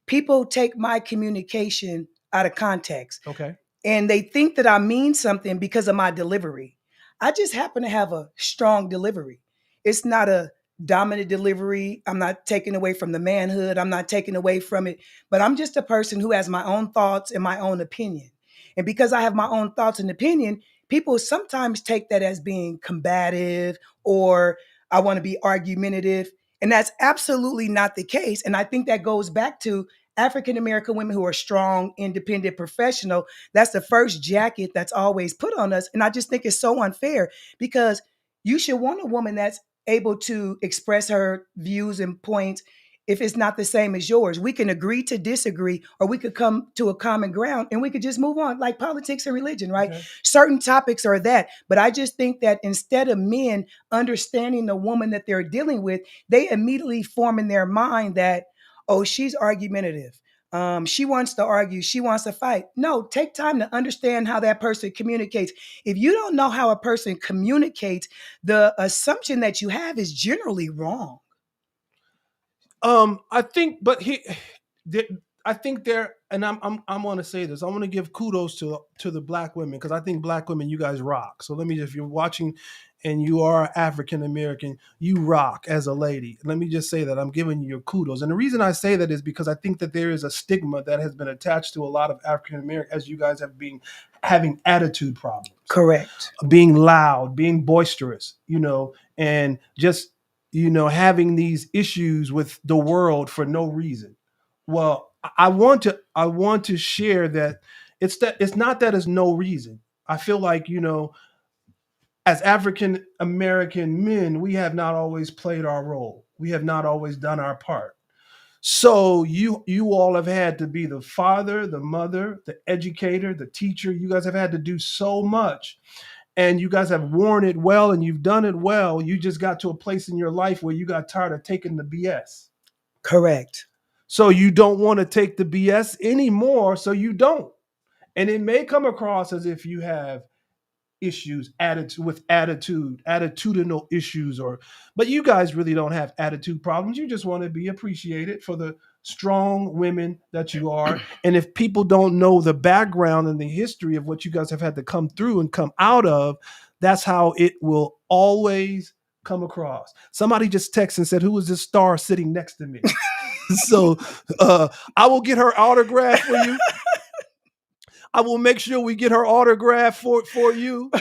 S4: people take my communication out of context.
S1: Okay.
S4: And they think that I mean something because of my delivery. I just happen to have a strong delivery. It's not a dominant delivery. I'm not taking away from the manhood. I'm not taking away from it. But I'm just a person who has my own thoughts and my own opinion. And because I have my own thoughts and opinion, people sometimes take that as being combative, or I want to be argumentative. And that's absolutely not the case. And I think that goes back to African American women who are strong, independent, professional. That's the first jacket that's always put on us. And I just think it's so unfair, because you should want a woman that's able to express her views and points if it's not the same as yours. We can agree to disagree, or we could come to a common ground and we could just move on, like politics and religion, right?
S1: Okay.
S4: Certain topics are that. But I just think that instead of men understanding the woman that they're dealing with, they immediately form in their mind that, oh, she's argumentative. She wants to argue. She wants to fight. No, take time to understand how that person communicates. If you don't know how a person communicates, the assumption that you have is generally wrong.
S1: I think, but I think there, and I'm going to say this. I want to give kudos to the black women, because I think black women, you guys rock. So let me, if you're watching and you are African American, you rock as a lady. Let me just say that I'm giving you your kudos. And the reason I say that is because I think that there is a stigma that has been attached to a lot of African American, as you guys have been having attitude problems.
S4: Correct.
S1: Being loud, being boisterous, and just, having these issues with the world for no reason. Well, I want to share that it's not that it's no reason. I feel like, as African American men, we have not always played our role. We have not always done our part. So you all have had to be the father, the mother, the educator, the teacher. You guys have had to do so much, and you guys have worn it well, and you've done it well. You just got to a place in your life where you got tired of taking the BS.
S4: Correct.
S1: So you don't want to take the BS anymore, so you don't. And it may come across as if you have issues, attitudinal issues, but you guys really don't have attitude problems. You just want to be appreciated for the strong women that you are. And if people don't know the background and the history of what you guys have had to come through and come out of, that's how it will always come across. Somebody just texted and said, "Who is this star sitting next to me?" So I will get her autograph for you. I will make sure we get her autograph for you,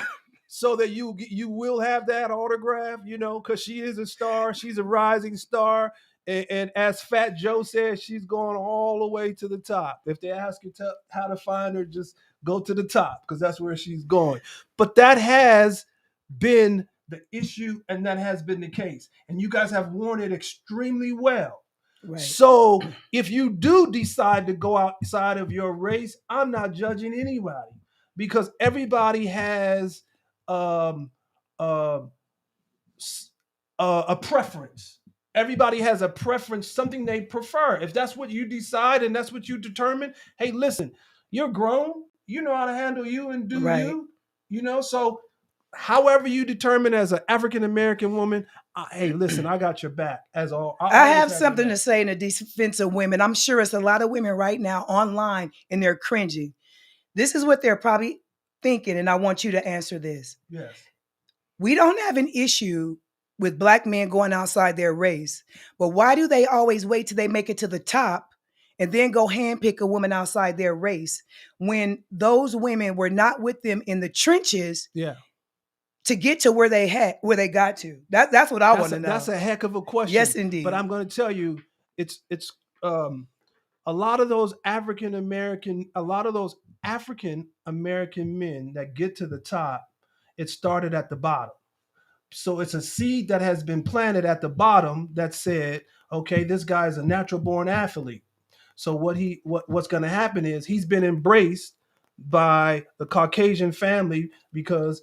S1: so that you will have that autograph, because she is a star. She's a rising star. And as Fat Joe said, she's going all the way to the top. If they ask you how to find her, just go to the top, because that's where she's going. But that has been the issue, and that has been the case. And you guys have worn it extremely well.
S4: Right.
S1: So if you do decide to go outside of your race, I'm not judging anybody, because everybody has a preference. Everybody has a preference, something they prefer. If that's what you decide and that's what you determine, hey, listen, you're grown. You know how to handle you and do
S4: Right.
S1: you. So however you determine as an African American woman, hey, listen, I got your back.
S4: I have something to say in the defense of women. I'm sure it's a lot of women right now online and they're cringing. This is what they're probably thinking, and I want you to answer this.
S1: Yes.
S4: We don't have an issue with Black men going outside their race, but why do they always wait till they make it to the top and then go handpick a woman outside their race when those women were not with them in the trenches?
S1: Yeah.
S4: To get to where they got to. That's what I want to know.
S1: That's a heck of a question.
S4: Yes, indeed.
S1: But I'm going to tell you, it's a lot of those African American men that get to the top, it started at the bottom. So it's a seed that has been planted at the bottom that said, okay, this guy is a natural born athlete. So what's going to happen is he's been embraced by the Caucasian family because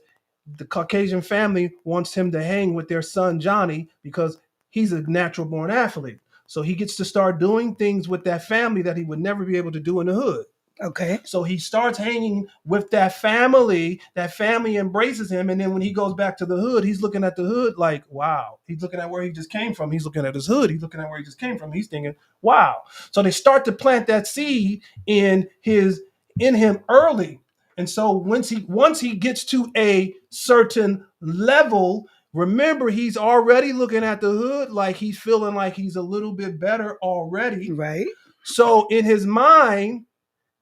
S1: the Caucasian family wants him to hang with their son Johnny because he's a natural born athlete. So he gets to start doing things with that family that he would never be able to do in the hood.
S4: Okay.
S1: So he starts hanging with that family embraces him. And then when he goes back to the hood, he's looking at the hood like, wow. He's looking at where he just came from. He's looking at his hood. He's looking at where he just came from. He's thinking, wow. So they start to plant that seed in him early. And so once he gets to a certain level, remember, he's already looking at the hood like he's feeling like he's a little bit better already.
S4: Right.
S1: So in his mind,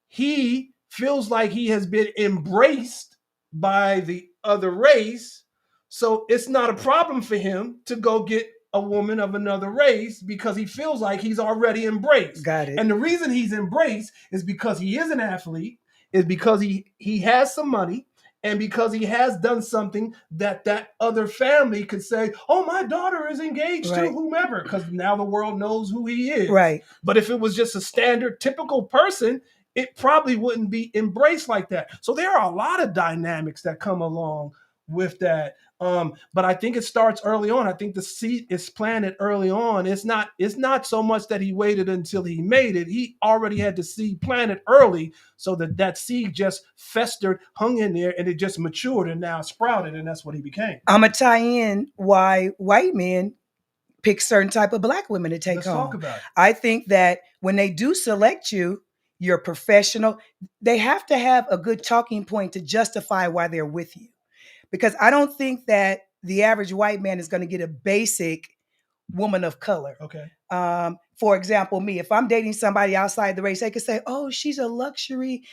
S1: he feels like he has been embraced by the other race. So it's not a problem for him to go get a woman of another race because he feels like he's already embraced.
S4: Got it.
S1: And the reason he's embraced is because he is an athlete, is because he has some money, and because he has done something that other family could say, oh, my daughter is engaged to whomever, because now the world knows who he is.
S4: Right.
S1: But if it was just a standard, typical person, it probably wouldn't be embraced like that. So there are a lot of dynamics that come along with that. But I think it starts early on. I think the seed is planted early on. It's not so much that he waited until he made it. He already had the seed planted early so that seed just festered, hung in there, and it just matured and now sprouted, and that's what he became.
S4: I'm going to tie in why white men pick certain type of Black women to take
S1: Let's
S4: home.
S1: talk about it.
S4: I think that when they do select you, you're professional. They have to have a good talking point to justify why they're with you. Because I don't think that the average white man is going to get a basic woman of color.
S1: Okay.
S4: For example, me, if I'm dating somebody outside the race, they could say, oh, she's a luxury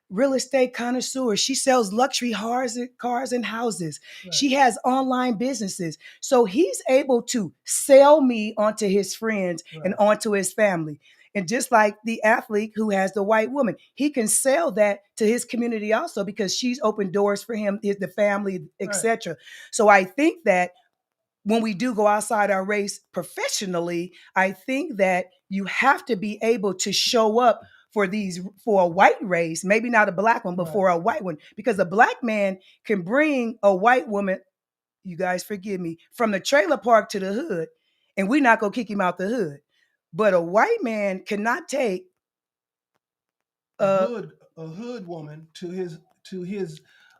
S4: real estate connoisseur. She sells luxury cars and houses. Right. She has online businesses. So he's able to sell me onto his friends and onto his family. And just like the athlete who has the white woman, he can sell that to his community also because she's opened doors for him, the family, etc. Right. So I think that when we do go outside our race professionally, I think that you have to be able to show up for a white race, maybe not a Black one, but for a white one, because a Black man can bring a white woman, you guys forgive me, from the trailer park to the hood, and we're not going to kick him out the hood. But a white man cannot take
S1: a hood woman to his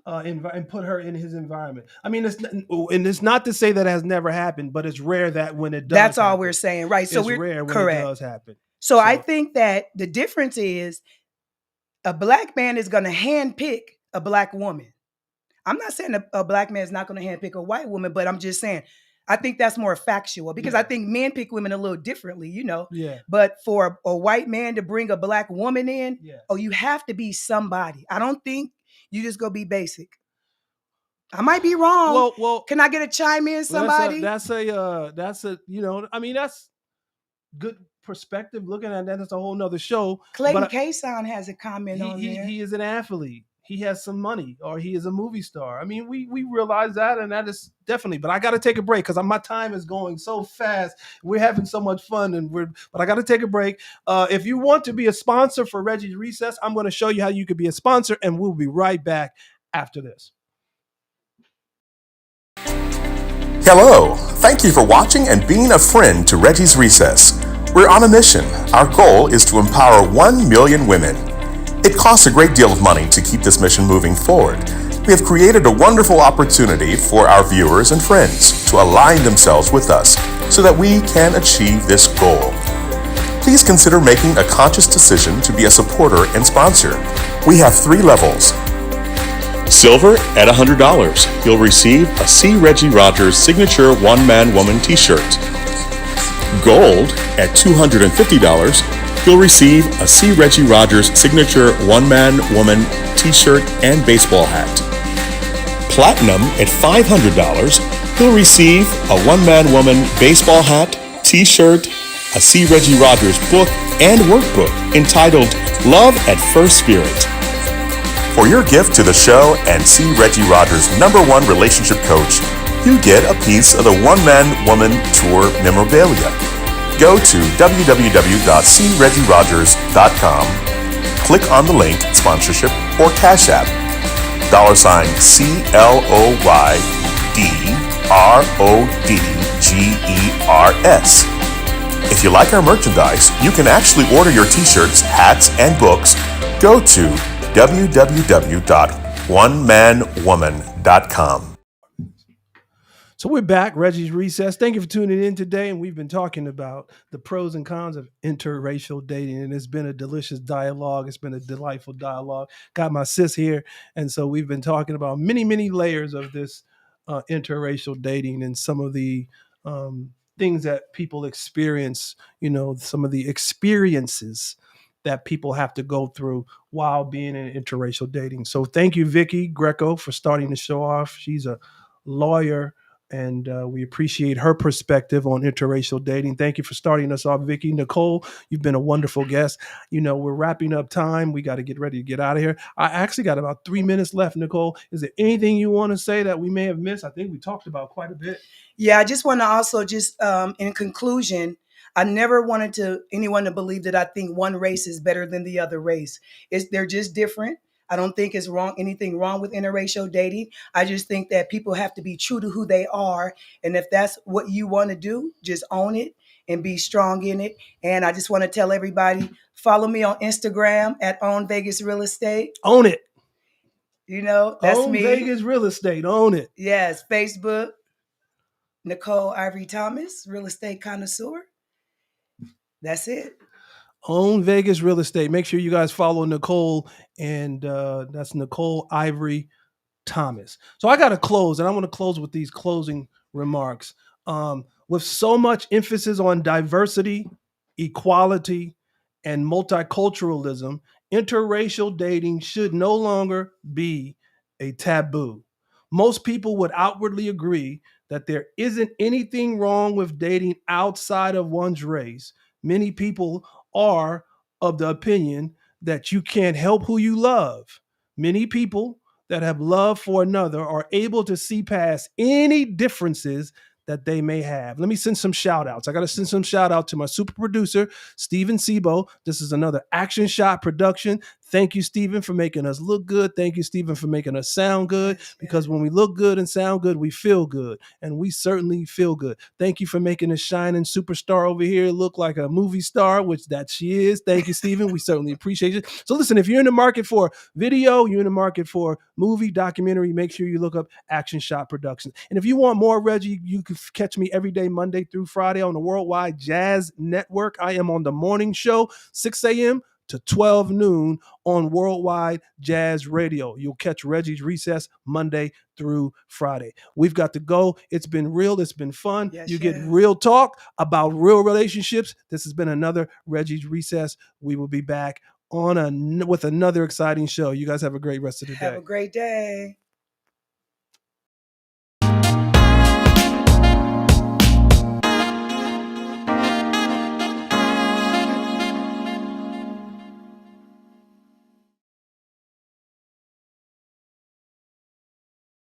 S1: and put her in his environment. I mean, it's not to say that has never happened, but it's rare that when it does.
S4: That's all we're saying, right? So
S1: it's rare when
S4: correct.
S1: It does happen.
S4: So I think that the difference is a Black man is going to handpick a Black woman. I'm not saying a Black man is not going to handpick a white woman, but I'm just saying I think that's more factual because I think men pick women a little differently,
S1: Yeah.
S4: But for a white man to bring a Black woman in, you have to be somebody. I don't think you just go be basic. I might be wrong.
S1: Well,
S4: can I get a chime in, somebody?
S1: That's good perspective. Looking at that, it's a whole nother show.
S4: Clayton Kayson has a comment on there.
S1: He is an athlete. He has some money, or he is a movie star. I mean, we realize that, and that is definitely. But I got to take a break because my time is going so fast. We're having so much fun, but I got to take a break. If you want to be a sponsor for Reggie's Recess, I'm going to show you how you could be a sponsor, and we'll be right back after this.
S6: Hello. Thank you for watching and being a friend to Reggie's Recess. We're on a mission. Our goal is to empower 1 million women. It costs a great deal of money to keep this mission moving forward. We have created a wonderful opportunity for our viewers and friends to align themselves with us so that we can achieve this goal. Please consider making a conscious decision to be a supporter and sponsor. We have 3 levels. Silver at $100. You'll receive a C. Regi Rogers signature one-man woman t-shirt. Gold at $250. You'll receive a C. Regi Rogers signature one-man woman t-shirt and baseball hat. Platinum at $500. You'll receive a one-man woman baseball hat, t-shirt, a C. Regi Rogers book and workbook entitled Love at First Spirit. For your gift to the show and C. Regi Rogers' #1 relationship coach, you get a piece of the One-Man Woman Tour memorabilia. Go to www.cregirogers.com, click on the link Sponsorship or Cash App, $CLOYDRODGERS. If you like our merchandise, you can actually order your t-shirts, hats, and books. Go to www.onemanwoman.com.
S1: So we're back, Reggie's Recess. Thank you for tuning in today. And we've been talking about the pros and cons of interracial dating. And it's been a delicious dialogue. It's been a delightful dialogue. Got my sis here. And so we've been talking about many, many layers of this interracial dating and some of the things that people experience, some of the experiences that people have to go through while being in interracial dating. So thank you, Viki Greco, for starting the show off. She's a lawyer, and we appreciate her perspective on interracial dating. Thank you for starting us off, Viki. Nicole, you've been a wonderful guest. We're wrapping up time. We got to get ready to get out of here. I actually got about 3 minutes left, Nicole. Is there anything you want to say that we may have missed? I think we talked about quite a bit.
S4: Yeah, I just want to also in conclusion, I never wanted anyone to believe that I think one race is better than the other race. They're just different. I don't think it's anything wrong with interracial dating. I just think that people have to be true to who they are. And if that's what you want to do, just own it and be strong in it. And I just want to tell everybody, follow me on Instagram at Own Vegas Real Estate.
S1: Own it.
S4: That's
S1: Own
S4: me.
S1: Vegas Real Estate. Own it.
S4: Yes. Facebook, Nicole Ivory Thomas, Real Estate Connoisseur. That's it.
S1: Own Vegas Real Estate. Make sure you guys follow Nicole, and that's Nicole Ivory Thomas. So I got to close, and I want to close with these closing remarks. With so much emphasis on diversity, equality, and multiculturalism, interracial dating should no longer be a taboo. Most people would outwardly agree that there isn't anything wrong with dating outside of one's race. Many people are of the opinion that you can't help who you love. Many people that have love for another are able to see past any differences that they may have. Let me send some shout outs. I got to send some shout out to my super producer, Steven Sebo. This is another Action Shot production. Thank you, Steven, for making us look good. Thank you, Steven, for making us sound good, because when we look good and sound good, we feel good, and we certainly feel good. Thank you for making a shining superstar over here look like a movie star, which that she is. Thank you, Steven. We certainly appreciate it. So listen, if you're in the market for video, you're in the market for movie, documentary, make sure you look up Action Shot Productions. And if you want more Reggie, you can catch me every day, Monday through Friday on the Worldwide Jazz Network. I am on the morning show, 6 a.m. to 12 noon on Worldwide Jazz Radio. You'll catch Reggie's Recess Monday through Friday. We've got to go. It's been real. It's been fun.
S4: Yes,
S1: you get real talk about real relationships. This has been another Reggie's Recess. We will be back with another exciting show. You guys have a great rest of the day.
S4: Have a great day.